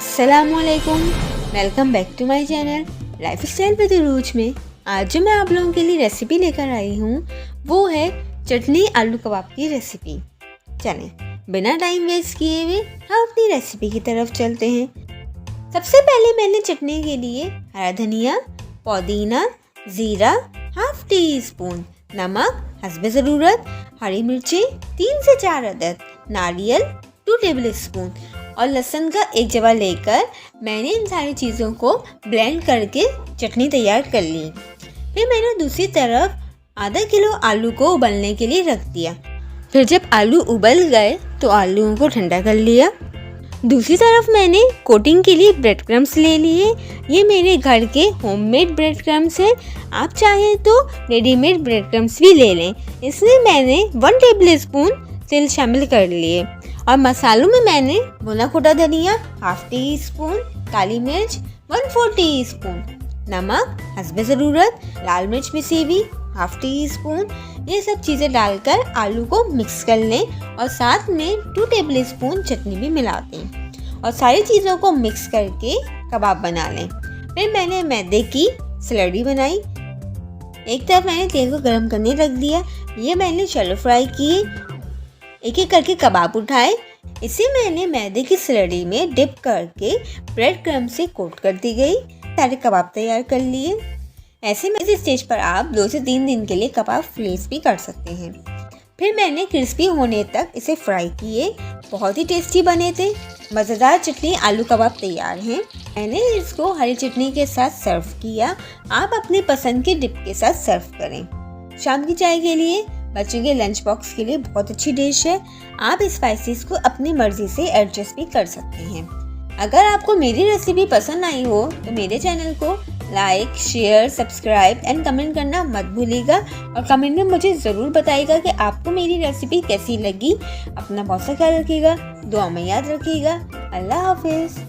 अस्सलामुअलैकुम, welcome back to my channel lifestyle with रूज में। आज जो मैं आप लोगों के लिए रेसिपी लेकर आई हूँ वो है चटनी आलू कबाब की रेसिपी। चलें बिना टाइम वेस्ट किए हुए हम अपनी रेसिपी की तरफ चलते हैं। सबसे पहले मैंने चटनी के लिए हरा धनिया, पुदीना, ज़ीरा, हाफ टी स्पून नमक हस्बे ज़रूरत, हरी मिर्ची 3 से 4 अदद, नारियल 2 टेबल स्पून और लहसुन का 1 जवा लेकर मैंने इन सारी चीज़ों को ब्लेंड करके चटनी तैयार कर ली। फिर मैंने दूसरी तरफ आधा किलो आलू को उबलने के लिए रख दिया। फिर जब आलू उबल गए तो आलूओं को ठंडा कर लिया। दूसरी तरफ मैंने कोटिंग के लिए ब्रेड क्रम्स ले लिए। ये मेरे घर के होममेड ब्रेड क्रम्स हैं। आप चाहें तो रेडीमेड ब्रेड क्रम्स भी ले लें। इसमें मैंने 1 टेबल स्पून तेल शामिल कर लिए और मसालों में मैंने भुना कुटा धनिया हाफ टी स्पून, काली मिर्च 1/4 टी स्पून, नमक हस्बे ज़रूरत, लाल मिर्च पिसी हुई हाफ टी स्पून, ये सब चीज़ें डालकर आलू को मिक्स कर लें और साथ में 2 टेबल स्पून चटनी भी मिला दें और सारी चीज़ों को मिक्स करके कबाब बना लें। फिर मैंने मैदे की स्लरी बनाई। एक तरफ मैंने तेल को गर्म करने रख दिया। ये मैंने शैलो फ्राई किए। एक एक करके कबाब उठाए। इसे मैंने मैदे की स्लरी में डिप करके ब्रेड क्रम्ब से कोट कर दी गई। सारे कबाब तैयार कर लिए। ऐसे में इस स्टेज पर आप 2 से 3 दिन के लिए कबाब फ्रीज भी कर सकते हैं। फिर मैंने क्रिस्पी होने तक इसे फ्राई किए। बहुत ही टेस्टी बने थे। मज़ेदार चटनी आलू कबाब तैयार हैं। मैंने इसको हरी चटनी के साथ सर्व किया। आप अपनी पसंद के डिप के साथ सर्व करें। शाम की चाय के लिए, बच्चों के लंच बॉक्स के लिए बहुत अच्छी डिश है। आप स्पाइसेस को अपनी मर्जी से एडजस्ट भी कर सकते हैं। अगर आपको मेरी रेसिपी पसंद आई हो तो मेरे चैनल को like, share, subscribe and comment करना मत भूलिएगा और कमेंट में मुझे ज़रूर बताइएगा कि आपको मेरी रेसिपी कैसी लगी। अपना बहुत सा ख्याल रखिएगा, दुआ में याद रखिएगा। अल्लाह हाफिज़।